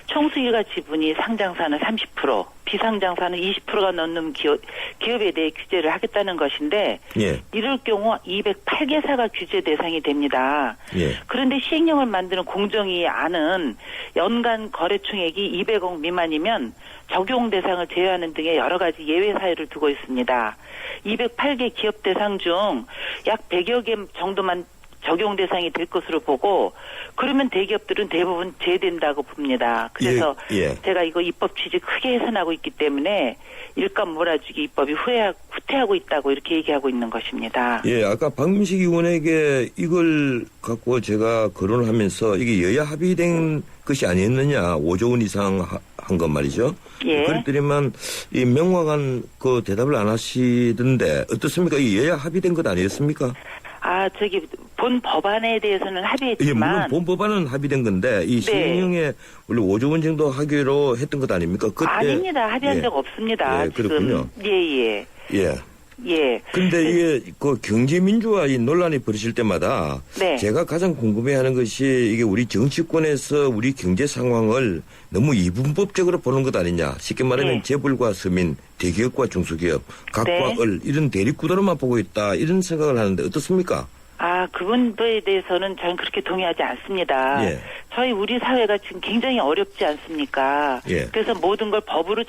총수일가 지분이 상장사는 30%, 비상장사는 20%가 넘는 기업에 대해 규제를 하겠다는 것인데 예. 이럴 경우 208개사가 규제 대상이 됩니다. 예. 그런데 시행령을 만드는 공정위 안은 연간 거래총액이 200억 미만이면 적용 대상을 제외하는 등의 여러 가지 예외 사유를 두고 있습니다. 208개 기업 대상 중 약 100여 개 정도만 적용 대상이 될 것으로 보고 그러면 대기업들은 대부분 제외된다고 봅니다. 그래서 예. 제가 이거 입법 취지 크게 해석하고 있기 때문에 일감 몰아주기 입법이 후퇴하고 있다고 이렇게 얘기하고 있는 것입니다. 예, 아까 박민식 의원에게 이걸 갖고 제가 거론을 하면서 이게 여야 합의된 것이 아니었느냐, 5조 원 이상 한 것 말이죠. 예. 그랬더니만 이 명확한 그 대답을 안 하시던데 어떻습니까? 이 여야 합의된 것 아니었습니까? 아, 저기 본 법안에 대해서는 예, 합의했지만 물론 본 법안은 합의된 건데 이 시행령에 원래 5조 원 정도 하기로 했던 것 아닙니까? 그때 아닙니다. 합의한 예. 적 없습니다. 예, 그렇군요. 예. 예. 근데 이게 그 경제민주화 이 논란이 벌어질 때마다 네. 제가 가장 궁금해하는 것이 이게 우리 정치권에서 우리 경제 상황을 너무 이분법적으로 보는 것 아니냐. 쉽게 말하면 네. 재벌과 서민, 대기업과 중소기업, 각과 네. 을 이런 대립구도로만 보고 있다. 이런 생각을 하는데 어떻습니까? 아, 그분에 대해서는 저는 그렇게 동의하지 않습니다. 예. 저희 우리 사회가 지금 굉장히 어렵지 않습니까? 예. 그래서 모든 걸 법으로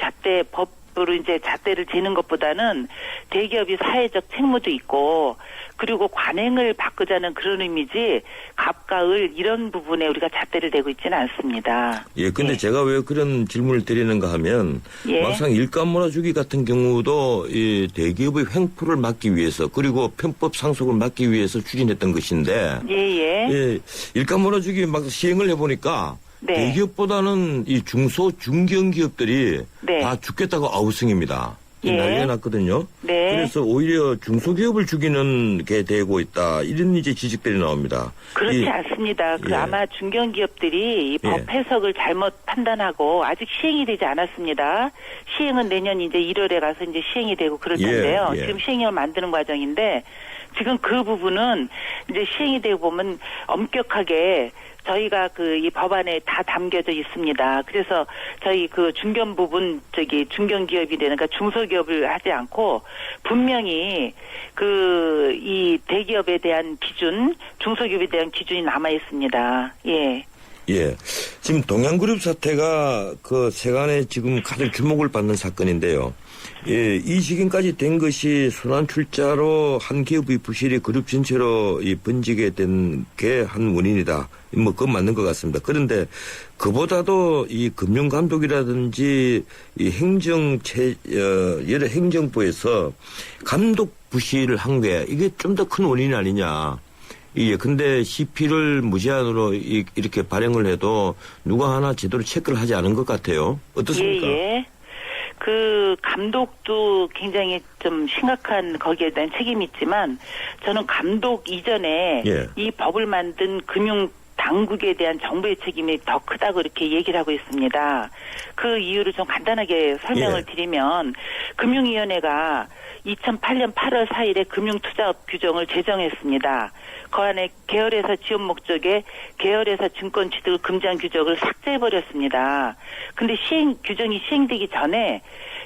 이제 잣대를 재는 것보다는 대기업이 사회적 책무도 있고 그리고 관행을 바꾸자는 그런 의미지 갑과 을 이런 부분에 우리가 잣대를 대고 있지는 않습니다. 예, 근데 제가 왜 그런 질문을 드리는가 하면 예. 막상 일감 몰아주기 같은 경우도 이 대기업의 횡포를 막기 위해서 그리고 편법 상속을 막기 위해서 추진했던 것인데 예, 일감 몰아주기 막 시행을 해보니까 네. 대기업보다는 이 중소 중견 기업들이 네. 다 죽겠다고 아우성입니다. 예. 난리가 났거든요. 네. 그래서 오히려 중소기업을 죽이는 게 되고 있다. 이런 이제 지적들이 나옵니다. 그렇지 않습니다. 예. 아마 중견기업들이 이 법 해석을 잘못 판단하고 아직 시행이 되지 않았습니다. 시행은 내년 이제 1월에 가서 이제 시행이 되고 그럴 텐데요. 예. 지금 시행령을 만드는 과정인데 지금 그 부분은 이제 시행이 되고 보면 엄격하게 저희가 이 법안에 다 담겨져 있습니다. 그래서 저희 중견 부분 중견 기업이 되는 그러니까 중소기업을 하지 않고 분명히 이 대기업에 대한 기준, 중소기업에 대한 기준이 남아 있습니다. 예. 예. 지금 동양그룹 사태가 세간에 지금 가장 주목을 받는 사건인데요. 예, 이 지경까지 된 것이 순환 출자로 한 기업의 부실이 그룹 전체로 번지게 된 게 한 원인이다. 그건 맞는 것 같습니다. 그런데 그보다도 이 금융감독이라든지 이 여러 행정부에서 감독 부실을 한 게 이게 좀 더 큰 원인이 아니냐. 예, 근데 CP를 무제한으로 이렇게 발행을 해도 누가 하나 제대로 체크를 하지 않은 것 같아요. 어떻습니까? 예. 감독도 굉장히 좀 심각한 거기에 대한 책임이 있지만 저는 감독 이전에 이 법을 만든 당국에 대한 정부의 책임이 더 크다고 이렇게 얘기를 하고 있습니다. 그 이유를 좀 간단하게 설명을 드리면 금융위원회가 2008년 8월 4일에 금융투자업 규정을 제정했습니다. 그 안에 계열회사 지원 목적에 계열회사 증권 취득을 금지한 규정을 삭제해버렸습니다. 근데 규정이 시행되기 전에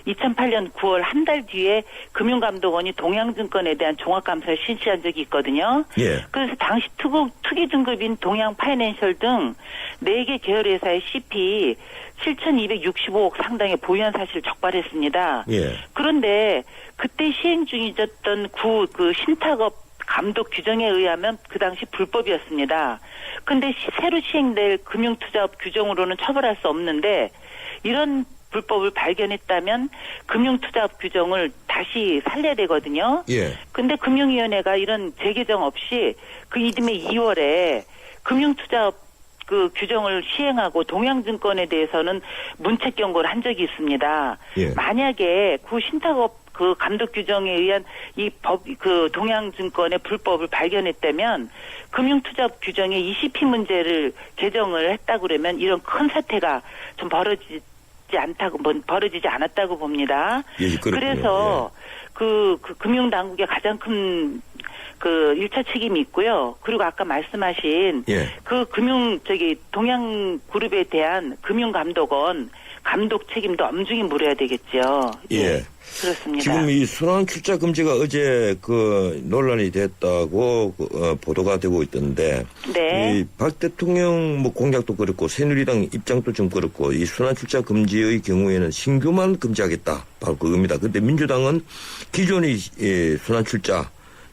2008년 9월 한 달 뒤에 금융감독원이 동양증권에 대한 종합감사를 실시한 적이 있거든요. 예. 그래서 당시 투기 등급인 동양파이낸셜 등 4개 계열회사의 CP 7,265억 상당의 보유한 사실을 적발했습니다. 예. 그런데 그때 시행 중이었던 그 신탁업 감독 규정에 의하면 그 당시 불법이었습니다. 근데 새로 시행될 금융투자업 규정으로는 처벌할 수 없는데 이런 불법을 발견했다면 금융투자업 규정을 다시 살려야 되거든요. 예. 근데 금융위원회가 이런 재개정 없이 그 이듬해 2월에 금융투자업 그 규정을 시행하고 동양증권에 대해서는 문책 경고를 한 적이 있습니다. 예. 만약에 그 신탁업 그 감독 규정에 의한 이 그 동양증권의 불법을 발견했다면 금융투자업 규정의 ECP 문제를 개정을 했다 그러면 이런 큰 사태가 좀 벌어지지 않았다고 봅니다. 예, 그래서 그 금융당국의 가장 큰 그 1차 책임이 있고요. 그리고 아까 말씀하신 그 동양그룹에 대한 금융감독원 감독 책임도 엄중히 물어야 되겠죠. 예. 그렇습니다. 지금 이 순환 출자 금지가 어제 그 논란이 됐다고 보도가 되고 있던데. 네. 이 박 대통령 뭐 공약도 그렇고 새누리당 입장도 좀 그렇고 이 순환 출자 금지의 경우에는 신규만 금지하겠다. 바로 그겁니다. 그런데 민주당은 기존의 순환 출자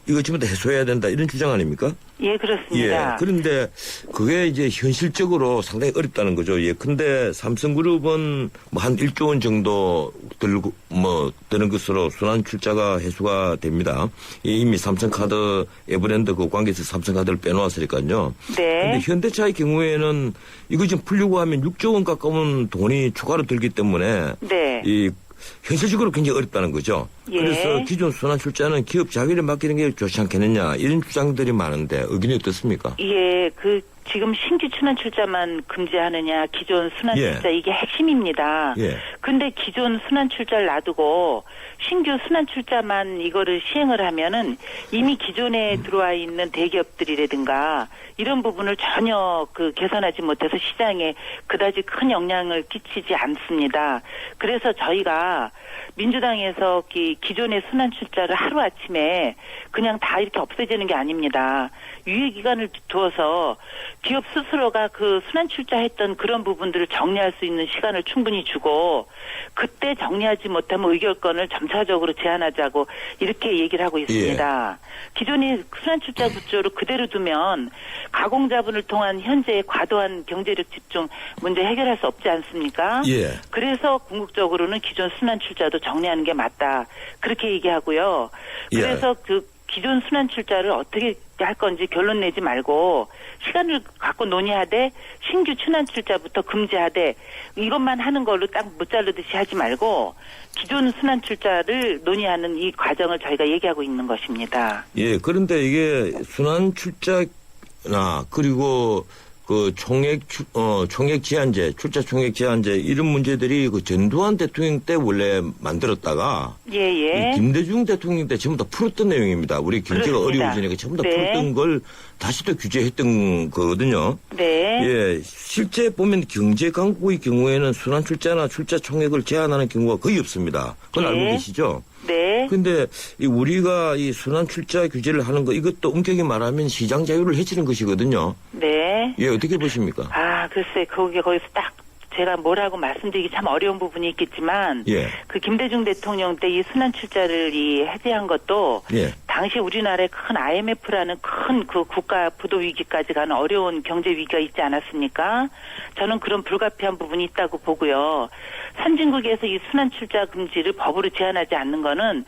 이거 전부 다 해소해야 된다 이런 주장 아닙니까? 예, 그렇습니다. 예. 그런데 그게 이제 현실적으로 상당히 어렵다는 거죠. 예. 근데 삼성그룹은 뭐 한 1조 원 정도 드는 것으로 순환 출자가 해소가 됩니다. 이미 삼성카드 에버랜드 그 관계에서 삼성카드를 빼놓았으니까요. 네. 근데 현대차의 경우에는 이거 좀 풀려고 하면 6조 원 가까운 돈이 추가로 들기 때문에 네. 이 현실적으로 굉장히 어렵다는 거죠. 예. 그래서 기존 순환 출자는 기업 자기를 맡기는 게 좋지 않겠느냐 이런 주장들이 많은데 의견이 어떻습니까? 예, 지금 신규 순환 출자만 금지하느냐, 기존 순환 출자 이게 핵심입니다. 예. 근데 기존 순환 출자를 놔두고 신규 순환 출자만 이거를 시행을 하면은 이미 기존에 들어와 있는 대기업들이라든가 이런 부분을 전혀 개선하지 못해서 시장에 그다지 큰 영향을 끼치지 않습니다. 그래서 저희가 민주당에서 기존의 순환 출자를 하루아침에 그냥 다 이렇게 없애지는 게 아닙니다. 유예 기간을 두어서 기업 스스로가 그 순환 출자했던 그런 부분들을 정리할 수 있는 시간을 충분히 주고 그때 정리하지 못하면 의결권을 점차적으로 제한하자고 이렇게 얘기를 하고 있습니다. 기존의 순환 출자 구조를 그대로 두면 가공자본을 통한 현재의 과도한 경제력 집중 문제 해결할 수 없지 않습니까? 예. 그래서 궁극적으로는 기존 순환 출자도 정리하는 게 맞다. 그렇게 얘기하고요. 그래서 기존 순환 출자를 어떻게 할 건지 결론 내지 말고 시간을 갖고 논의하되 신규 순환 출자부터 금지하되 이것만 하는 걸로 딱 못 자르듯이 하지 말고 기존 순환 출자를 논의하는 이 과정을 저희가 얘기하고 있는 것입니다. 예, 그런데 이게 순환 출자나 그리고 그 총액 제한제, 출자 총액 제한제 이런 문제들이 그 전두환 대통령 때 원래 만들었다가 이 김대중 대통령 때 전부 다 풀었던 내용입니다. 우리 경제가 그렇습니다. 어려워지니까 전부 다 풀었던 걸 다시 또 규제했던 거거든요. 네. 예, 실제 보면 경제 강국의 경우에는 순환 출자나 출자 총액을 제한하는 경우가 거의 없습니다. 그건 알고 계시죠? 네. 근데 우리가 이 순환 출자 규제를 하는 거 이것도 엄격히 말하면 시장 자유를 해치는 것이거든요. 네. 예, 어떻게 보십니까? 글쎄, 거기서 딱 제가 뭐라고 말씀드리기 참 어려운 부분이 있겠지만, 그 김대중 대통령 때 이 순환 출자를 해제한 것도, 당시 우리나라에 큰 IMF라는 큰 그 국가 부도 위기까지 가는 어려운 경제 위기가 있지 않았습니까? 저는 그런 불가피한 부분이 있다고 보고요. 선진국에서 이 순환 출자 금지를 법으로 제한하지 않는 거는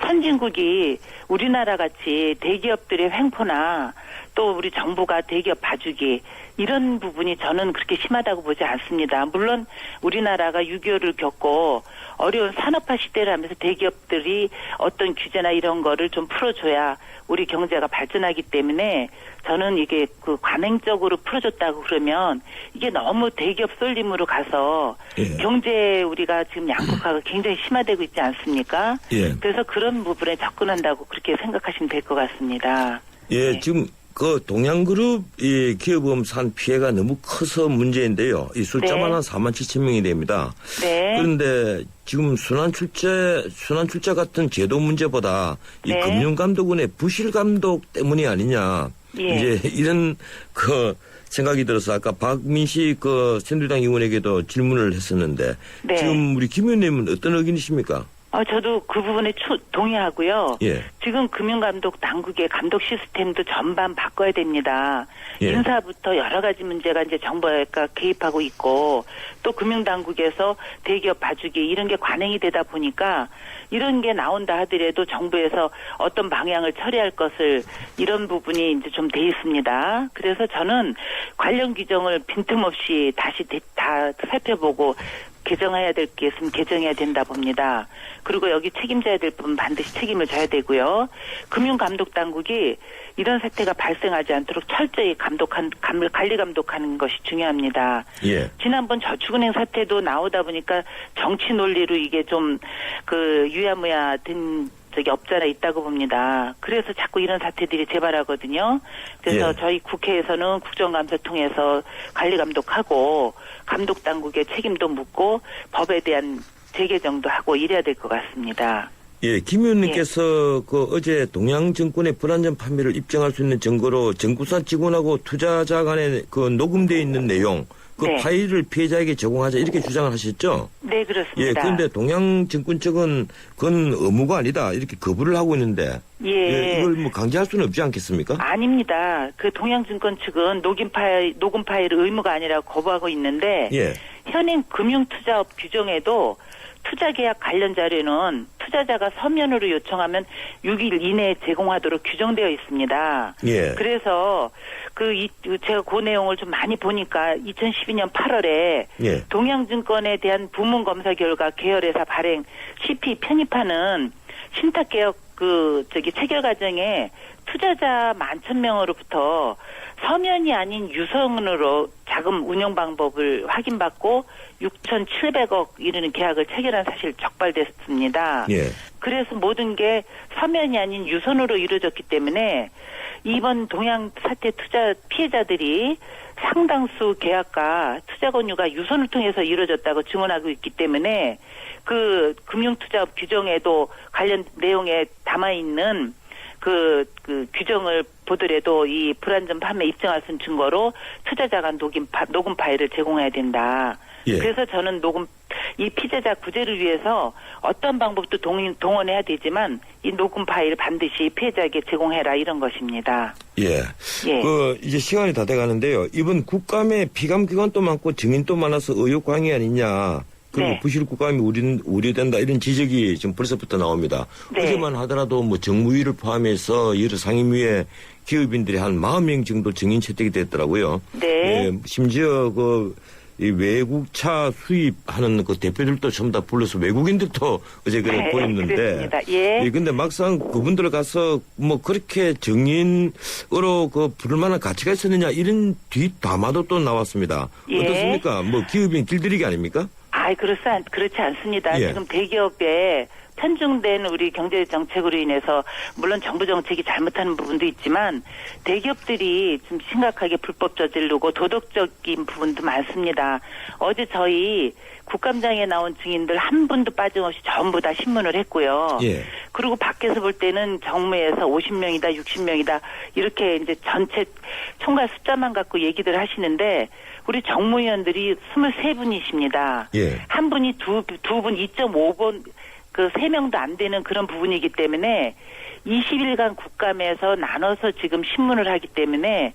선진국이 우리나라 같이 대기업들의 횡포나 또 우리 정부가 대기업 봐주기 이런 부분이 저는 그렇게 심하다고 보지 않습니다. 물론 우리나라가 6.25를 겪고 어려운 산업화 시대를 하면서 대기업들이 어떤 규제나 이런 거를 좀 풀어줘야 우리 경제가 발전하기 때문에 저는 이게 그 관행적으로 풀어줬다고 그러면 이게 너무 대기업 쏠림으로 가서 경제 우리가 지금 양극화가 굉장히 심화되고 있지 않습니까? 그래서 그런 부분에 접근한다고 그렇게 생각하시면 될 것 같습니다. 지금 그 동양그룹 이 기업음 산 피해가 너무 커서 문제인데요. 이 숫자만 한 4만 7천 명이 됩니다. 그런데 지금 순환출자 같은 제도 문제보다 이 금융감독원의 부실감독 때문이 아니냐. 이제 이런 그 생각이 들어서 아까 박민식 그 새누리당 의원에게도 질문을 했었는데 지금 우리 김 의원님은 어떤 의견이십니까? 저도 그 부분에 동의하고요. 지금 금융감독 당국의 감독 시스템도 전반 바꿔야 됩니다. 인사부터 여러 가지 문제가 이제 정부가 개입하고 있고 또 금융당국에서 대기업 봐주기 이런 게 관행이 되다 보니까 이런 게 나온다 하더라도 정부에서 어떤 방향을 처리할 것을 이런 부분이 이제 좀 돼 있습니다. 그래서 저는 관련 규정을 빈틈없이 다시 다 살펴보고 개정해야 될 게 있으면 개정해야 된다 봅니다. 그리고 여기 책임져야 될 부분 반드시 책임을 져야 되고요. 금융감독당국이 이런 사태가 발생하지 않도록 철저히 관리 감독하는 것이 중요합니다. 지난번 저축은행 사태도 나오다 보니까 정치 논리로 이게 좀 그 유야무야 된 적이 없잖아 있다고 봅니다. 그래서 자꾸 이런 사태들이 재발하거든요. 그래서 저희 국회에서는 국정감사 통해서 관리 감독하고 감독 당국의 책임도 묻고 법에 대한 재개정도 하고 이래야 될 것 같습니다. 김 의원님께서 그 어제 동양증권의 불안전 판매를 입증할 수 있는 증거로 정구사 직원하고 투자자 간에 그 녹음되어 있는 내용 그 파일을 피해자에게 제공하자 이렇게 주장을 하셨죠? 네, 그렇습니다. 그런데 동양증권 측은 그건 의무가 아니다 이렇게 거부를 하고 있는데 이걸 뭐 강제할 수는 없지 않겠습니까? 아닙니다. 그 동양증권 측은 녹음 파일은 의무가 아니라 거부하고 있는데 현행 금융투자업 규정에도 투자계약 관련 자료는 투자자가 서면으로 요청하면 6일 이내에 제공하도록 규정되어 있습니다. 그래서 제가 그 내용을 좀 많이 보니까 2012년 8월에 동양증권에 대한 부문검사 결과 계열회사 발행 CP 편입하는 신탁개혁 체결 과정에 투자자 11,000명으로부터 서면이 아닌 유선으로 자금 운영 방법을 확인받고 6,700억 이르는 계약을 체결한 사실 적발됐습니다. 그래서 모든 게 서면이 아닌 유선으로 이루어졌기 때문에 이번 동양 사태 투자 피해자들이 상당수 계약과 투자 권유가 유선을 통해서 이루어졌다고 증언하고 있기 때문에 그 금융투자업 규정에도 관련 내용에 담아있는 그 규정을 보더라도 이 불안전 판매 입증할 수 있는 증거로 투자자가 녹음 파일을 제공해야 된다. 그래서 저는 이 피해자 구제를 위해서 어떤 방법도 동원해야 되지만 이 녹음 파일을 반드시 피해자에게 제공해라 이런 것입니다. 이제 시간이 다 돼가는데요. 이번 국감에 피감 기관도 많고 증인도 많아서 의혹 광이 아니냐. 그리고 부실 국감이 우려된다 이런 지적이 지금 벌써부터 나옵니다. 어제만 하더라도 뭐 정무위를 포함해서 여러 상임위에 기업인들이 한 40명 정도 증인 채택이 됐더라고요. 심지어 이 외국차 수입하는 그 대표들도 전부 다 불러서 외국인들도 어제 그래 보였는데. 근데 막상 그분들 가서 뭐 그렇게 증인으로 부를 만한 가치가 있었느냐 이런 뒷담화도 또 나왔습니다. 어떻습니까? 뭐 기업인 길들이기 아닙니까? 그렇지 않습니다. 지금 대기업에 편중된 우리 경제 정책으로 인해서 물론 정부 정책이 잘못하는 부분도 있지만 대기업들이 좀 심각하게 불법 저지르고 도덕적인 부분도 많습니다. 어제 저희 국감장에 나온 증인들 한 분도 빠짐없이 전부 다 신문을 했고요. 그리고 밖에서 볼 때는 정무에서 50명이다, 60명이다 이렇게 이제 전체 총괄 숫자만 갖고 얘기들 하시는데 우리 정무위원들이 23분이십니다. 한 분이 두 분 2.5번 그 3명도 안 되는 그런 부분이기 때문에 20일간 국감에서 나눠서 지금 신문을 하기 때문에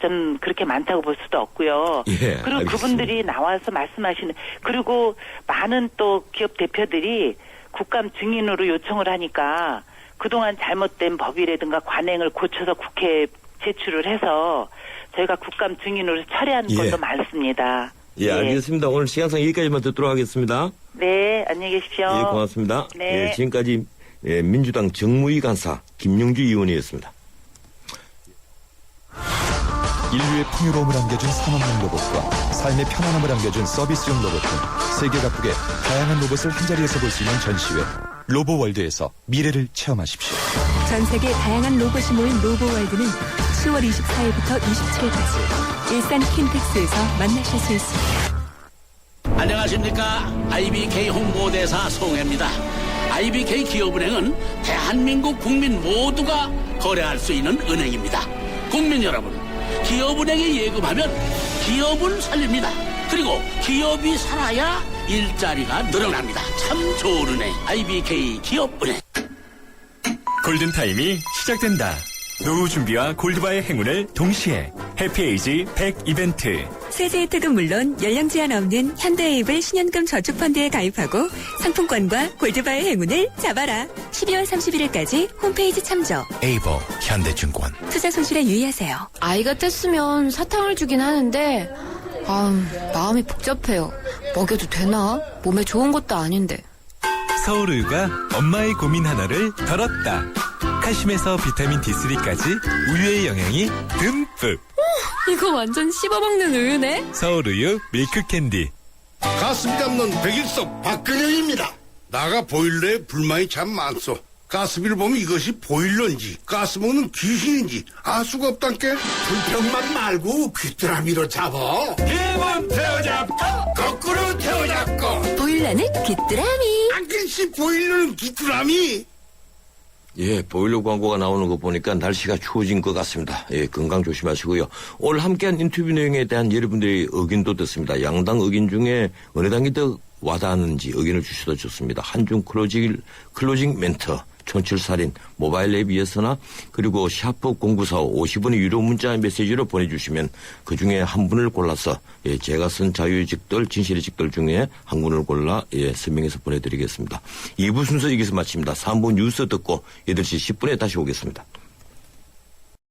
좀 그렇게 많다고 볼 수도 없고요. 그리고 알겠습니다. 그분들이 나와서 말씀하시는 그리고 많은 또 기업 대표들이 국감 증인으로 요청을 하니까 그동안 잘못된 법이라든가 관행을 고쳐서 국회에 제출을 해서 저희가 국감 증인으로 철회한 예. 것도 많습니다. 예, 알겠습니다. 오늘 시간상 여기까지만 듣도록 하겠습니다. 네, 안녕히 계십시오. 예, 고맙습니다. 네. 예, 지금까지 민주당 정무위 간사 김용주 의원이었습니다. 인류의 풍요로움을 안겨준 산업용 로봇과 삶의 편안함을 안겨준 서비스용 로봇 등 세계 각국의 다양한 로봇을 한자리에서 볼 수 있는 전시회 로보월드에서 미래를 체험하십시오. 전 세계 다양한 로봇이 모인 로보월드는 10월 24일부터 27일까지 일산 킨텍스에서 만나실 수 있습니다. 안녕하십니까. IBK 홍보대사 송혜입니다. IBK 기업은행은 대한민국 국민 모두가 거래할 수 있는 은행입니다. 국민 여러분, 기업은행에 예금하면 기업은 살립니다. 그리고 기업이 살아야 일자리가 늘어납니다. 참 좋은 은행, IBK 기업은행. 골든타임이 시작된다. 노후 준비와 골드바의 행운을 동시에 해피에이지 100 이벤트. 세제 혜택은 물론 연령 제한 없는 현대에이블 신연금 저축펀드에 가입하고 상품권과 골드바의 행운을 잡아라. 12월 31일까지 홈페이지 참조. 에이버 현대증권. 투자 손실에 유의하세요. 아이가 뗐으면 사탕을 주긴 하는데 마음이 복잡해요. 먹여도 되나? 몸에 좋은 것도 아닌데. 서울우유가 엄마의 고민 하나를 덜었다. 칼슘에서 비타민 D3까지 우유의 영양이 듬뿍. 이거 완전 씹어먹는 우유네. 서울우유 밀크캔디. 가슴 잡는 백일섭 박근영입니다. 나가 보일러에 불만이 참 많소. 가스비를 보면 이것이 보일러인지 가스 먹는 귀신인지 알 수가 없단께. 불평만 말고 귀뚜라미로 잡아. 힘은 태워잡고 거꾸로 태워잡고. 보일러는 귀뚜라미. 안글씨 보일러는 귀뚜라미. 예, 보일러 광고가 나오는 거 보니까 날씨가 추워진 것 같습니다. 예, 건강 조심하시고요. 오늘 함께한 인터뷰 내용에 대한 여러분들의 의견도 듣습니다. 양당 의견 중에 어느 당이 더 와닿았는지 의견을 주셔도 좋습니다. 한중 클로징 멘트, 촌철살인, 모바일 앱 위해서나 그리고 샤프 0945 50원의 유료 문자 메시지로 보내주시면 그중에 한 분을 골라서 예, 제가 쓴 자유의 직들, 진실의 직들 중에 한 분을 골라 예, 설명해서 보내드리겠습니다. 2부 순서 여기서 마칩니다. 3부 뉴스 듣고 8시 10분에 다시 오겠습니다.